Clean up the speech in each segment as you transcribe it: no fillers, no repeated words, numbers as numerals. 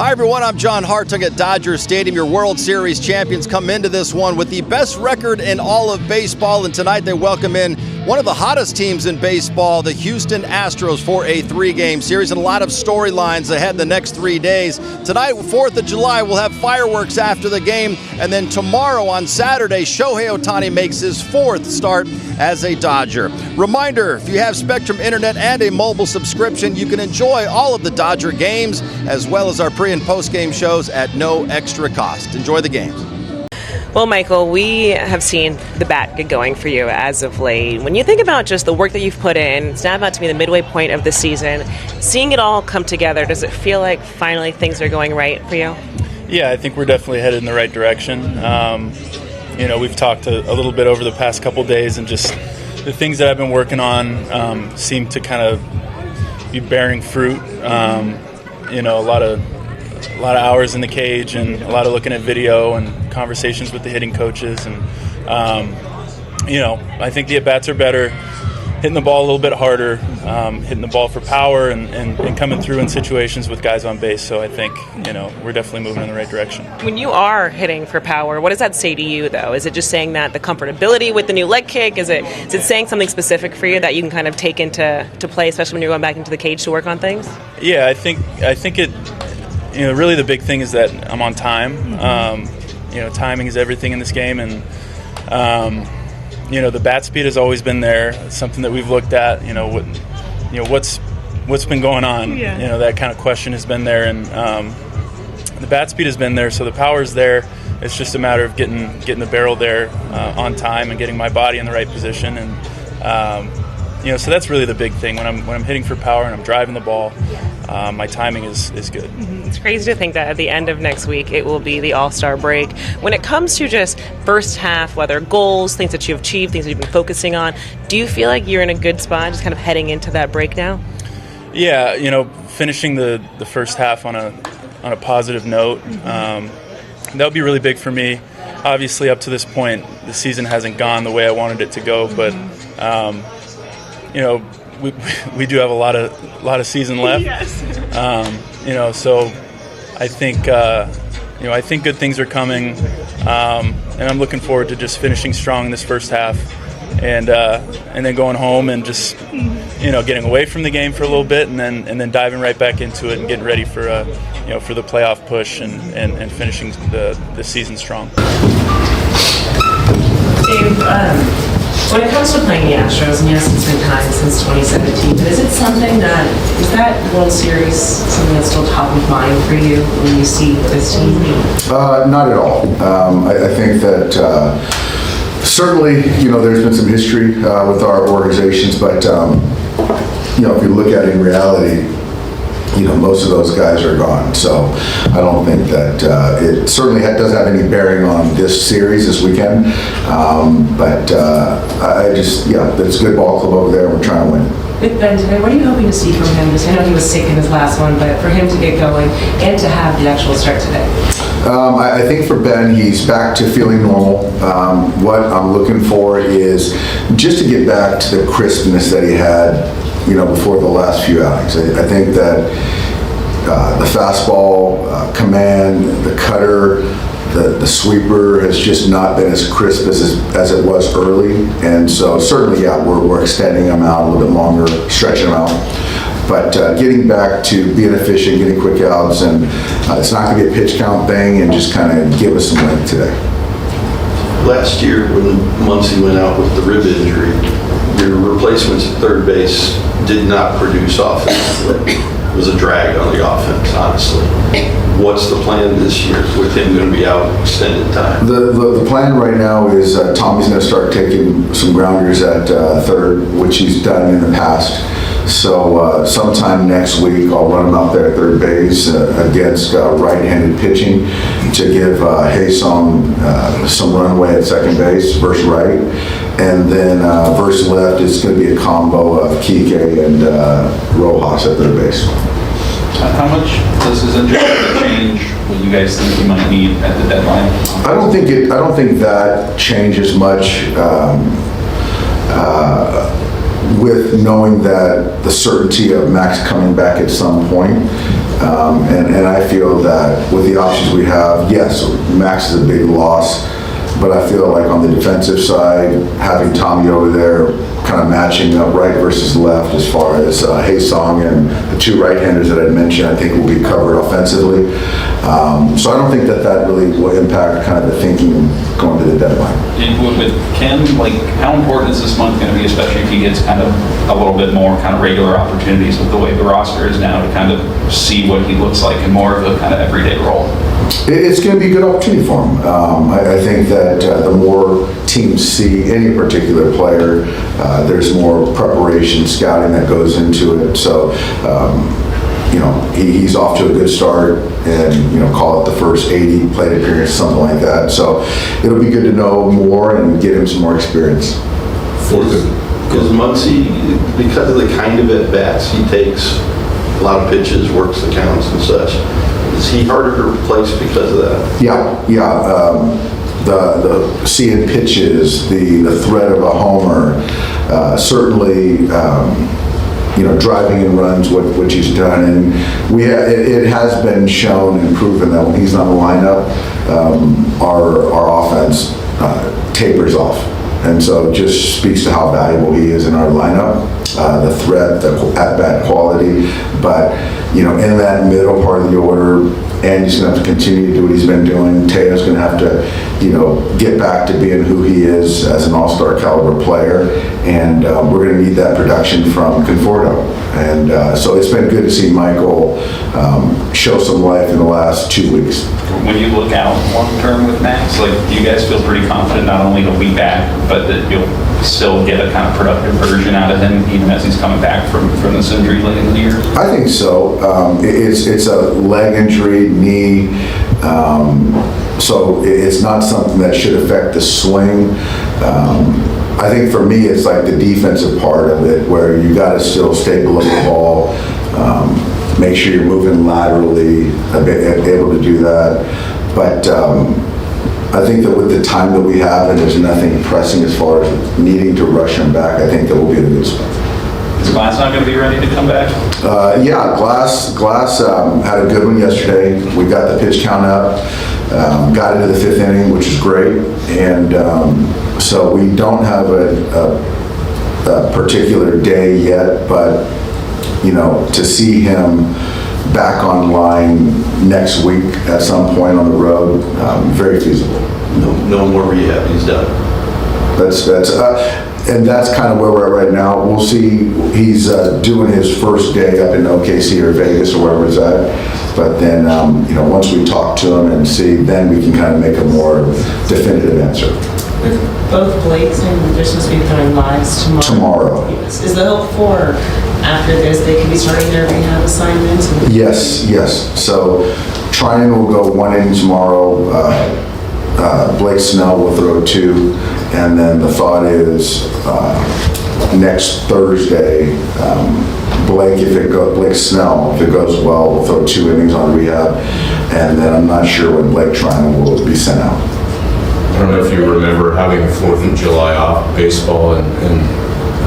Hi everyone, I'm John Hartung at Dodger Stadium. Your World Series champions come into this one with the best record in all of baseball, and tonight they welcome in one of the hottest teams in baseball, the Houston Astros, for a 3-game series, and a lot of storylines ahead the next 3 days. Tonight, 4th of July, we'll have fireworks after the game, and then tomorrow on Saturday, Shohei Ohtani makes his 4th start as a Dodger. Reminder, if you have Spectrum Internet and a mobile subscription, you can enjoy all of the Dodger games as well as our pre- and post-game shows at no extra cost. Enjoy the games. Well, Michael, we have seen the bat get going for you as of late. When you think about just the work that you've put in, it's now about to be the midway point of the season. Seeing it all come together, does it feel like finally things are going right for you? Yeah, I think we're definitely headed in the right direction. We've talked a little bit over the past couple days, and just the things that I've been working on seem to kind of be bearing fruit. A lot of hours in the cage and a lot of looking at video and conversations with the hitting coaches, and I think the at-bats are better, hitting the ball a little bit harder, hitting the ball for power and coming through in situations with guys on base. So I think we're definitely moving in the right direction. When you are hitting for power, what does that say to you, though? Is it just saying that the comfortability with the new leg kick? Is it saying something specific for you that you can kind of take into play, especially when you're going back into the cage to work on things? Yeah, I think it. Really the big thing is that I'm on time. Timing is everything in this game, and the bat speed has always been there. It's something that we've looked at. What's been going on? Yeah. That kind of question has been there, and the bat speed has been there. So the power is there. It's just a matter of getting the barrel there on time and getting my body in the right position, and so that's really the big thing when I'm hitting for power and I'm driving the ball. My timing is good. It's crazy to think that at the end of next week it will be the All-Star break. When it comes to just first half, whether goals, things that you've achieved, things that you've been focusing on, do you feel like you're in a good spot, just kind of heading into that break now? Yeah, finishing the first half on a positive note, that would be really big for me. Obviously, up to this point, the season hasn't gone the way I wanted it to go, but we do have a lot of season left. Yes. So I think good things are coming, and I'm looking forward to just finishing strong in this first half, and then going home and just getting away from the game for a little bit, and then diving right back into it and getting ready for the playoff push and finishing the season strong. Dave, when it comes to playing the Astros, and yes, it's been time since 2017, but is it something is that World Series something that's still top of mind for you when you see this team? Not at all. I think that certainly, there's been some history with our organizations, but, if you look at it in reality, most of those guys are gone. So I don't think that it certainly doesn't have any bearing on this series this weekend. But it's a good ball club over there. We're trying to win. With Ben today, what are you hoping to see from him? I know he was sick in his last one, but for him to get going and to have the actual start today. I think for Ben, he's back to feeling normal. What I'm looking for is just to get back to the crispness that he had before the last few outings. I think that the fastball, command, the cutter, the sweeper has just not been as crisp as it was early. And so certainly, we're extending them out a little bit longer, stretching them out. But getting back to being efficient, getting quick outs, and it's not going to be a pitch count thing, and just kind of give us some length today. Last year, when Muncy went out with the rib injury, your replacements at third base did not produce offensively. It was a drag on the offense, honestly. What's the plan this year with him going to be out extended time? The plan right now is Tommy's going to start taking some grounders at third, which he's done in the past. So sometime next week, I'll run him out there at third base against right-handed pitching to give Hason some runway at second base versus right. And then versus left, it's going to be a combo of Kike and Rojas at third base. How much does his injury change what you guys think he might need at the deadline? I don't think that changes much. with knowing that the certainty of Max coming back at some point. And I feel that with the options we have, yes, Max is a big loss, but I feel like on the defensive side, having Tommy over there kind of matching up right versus left as far as Hae-Sung and the two right-handers that I mentioned, I think will be covered offensively. So I don't think that really will impact kind of the thinking going to the deadline. And with Kim, like, how important is this month going to be, especially if he gets kind of a little bit more kind of regular opportunities with the way the roster is now to kind of see what he looks like in more of a kind of everyday role? It's going to be a good opportunity for him. I think that the more teams see any particular player, there's more preparation, scouting that goes into it. So, he's off to a good start, and call it the first 80 plate appearance, something like that. So it'll be good to know more and get him some more experience. Because Muncy, because of the kind of at-bats he takes, a lot of pitches, works the counts and such, is he harder to replace because of that? Yeah. The seeing pitches, the threat of a homer, certainly, driving in runs, what he's done, and it has been shown and proven that when he's on the lineup, our offense tapers off, and so it just speaks to how valuable he is in our lineup. The threat, the at-bat quality, but in that middle part of the order, Andy's going to have to continue to do what he's been doing. Teo's going to have to, get back to being who he is as an all-star caliber player, and we're going to need that production from Conforto. And so it's been good to see Michael show some life in the last 2 weeks. When you look out long-term with Max, like, do you guys feel pretty confident not only he'll be back, but that you'll still get a kind of productive version out of him even as he's coming back from this injury late in the year? I think so. It's a leg injury, knee, so it's not something that should affect the swing. I think for me, it's like the defensive part of it, where you got to still stay below the ball, make sure you're moving laterally, able to do that. But I think that with the time that we have, and there's nothing pressing as far as needing to rush him back, I think that we'll be in a good spot. Is Glass not going to be ready to come back? Yeah, Glass had a good one yesterday. We got the pitch count up, got into the 5th inning, which is great, and so we don't have a particular day yet, but to see him back online next week at some point on the road, very feasible. No more rehab, he's done. And that's kind of where we're at right now. We'll see. He's doing his first day up in OKC or Vegas or wherever it's at. But then, once we talk to him and see, then we can kind of make a more definitive answer. With both Blakes and they're supposed to be throwing lives tomorrow. Is the hope for after this they could be starting their rehab assignments? Yes. So Trinan will go 1 inning tomorrow. Blake Snell will throw 2, and then the thought is next Thursday, Blake Snell, if it goes well, will throw 2 innings on rehab, and then I'm not sure when Blake Trinan will be sent out. I don't know if you remember having the 4th of July off. Baseball and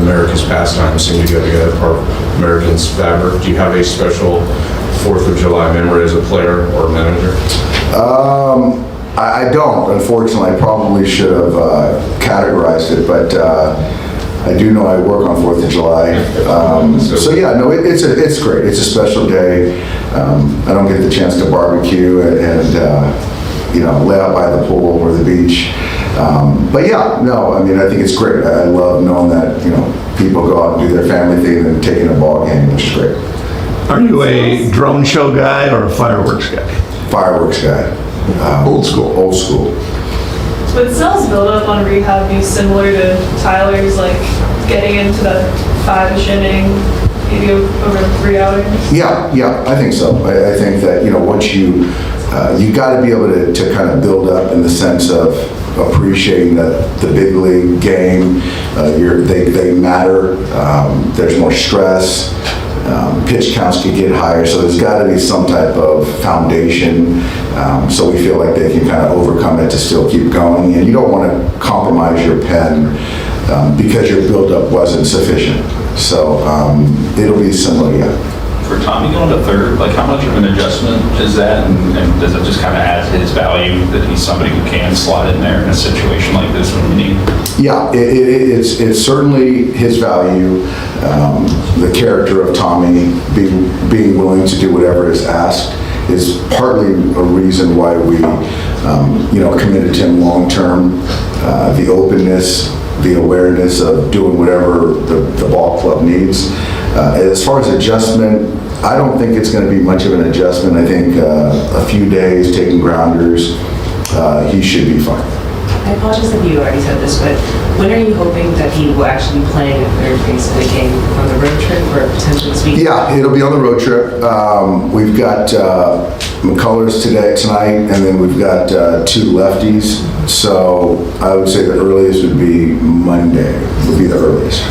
America's pastimes seem to go together, part of Americans' fabric. Do you have a special 4th of July memory as a player or a manager? I don't, unfortunately. I probably should have categorized it, but I do know I work on 4th of July. So yeah, no, it's great. It's a special day. I don't get the chance to barbecue and lay out by the pool or the beach. But yeah, no, I mean, I think it's great. I love knowing that, people go out and do their family thing and taking a ball game, which is great. Are you a drone show guy or a fireworks guy? Fireworks guy. Old school. Old school. Would Snell's build-up on rehab be similar to Tyler's, like getting into the 5-ish inning, maybe over 3 outings? Yeah, I think so. I think that, once you got to be able to kind of build up in the sense of appreciating the big league game. They matter. There's more stress. Pitch counts could get higher, so there's got to be some type of foundation, so we feel like they can kind of overcome it to still keep going. And you don't want to compromise your pen because your buildup wasn't sufficient. So it'll be similar, yeah. For Tommy going to third, like how much of an adjustment is that, and does it just kind of add to his value that he's somebody who can slot in there in a situation like this when you need? Yeah, it's certainly his value. The character of Tommy being willing to do whatever is asked is partly a reason why we, committed to him long term. The openness, the awareness of doing whatever the ball club needs. As far as adjustment, I don't think it's going to be much of an adjustment. I think a few days taking grounders, he should be fine. I apologize if you already said this, but when are you hoping that he will actually be playing at third base in the game, on the road trip or potentially this week? Yeah, it'll be on the road trip. We've got McCullers tonight, and then we've got 2 lefties. So I would say the earliest would be Monday, would be the earliest.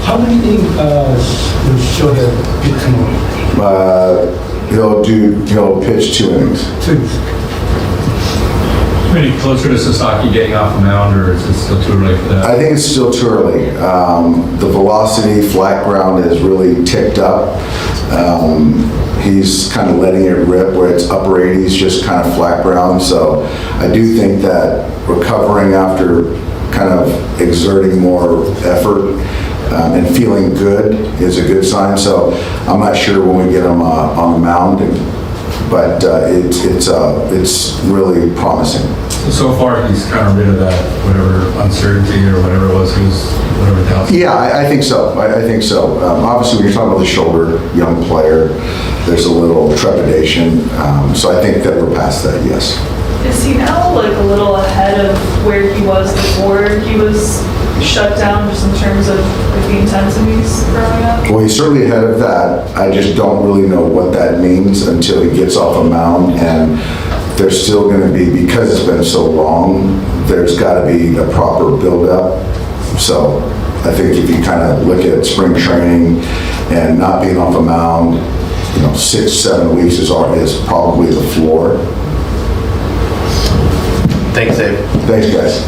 How many innings will Shohei pitch tomorrow? He'll pitch 2 innings. 2. Any closer to Sasaki getting off the mound, or is it still too early for that? I think it's still too early. The velocity, flat ground has really ticked up. He's kind of letting it rip where it's upper 80s, just kind of flat ground. So I do think that recovering after kind of exerting more effort and feeling good is a good sign. So I'm not sure when we get him on the mound, but it's really promising. So far, he's kind of rid of that whatever uncertainty or whatever it was, whatever doubts. Yeah, I think so. I think so. Obviously, when you're talking about the shoulder, young player, there's a little trepidation. So I think that we're past that, yes. Is he now like a little ahead of where he was before he was shut down, just in terms of like, the intensities growing up? Well, he's certainly ahead of that. I just don't really know what that means until he gets off a mound, and there's still going to be, because it's been so long, there's got to be a proper build-up. So I think if you kind of look at spring training and not being off a mound, 6-7 weeks is probably the floor. Thanks, Dave. Thanks, guys.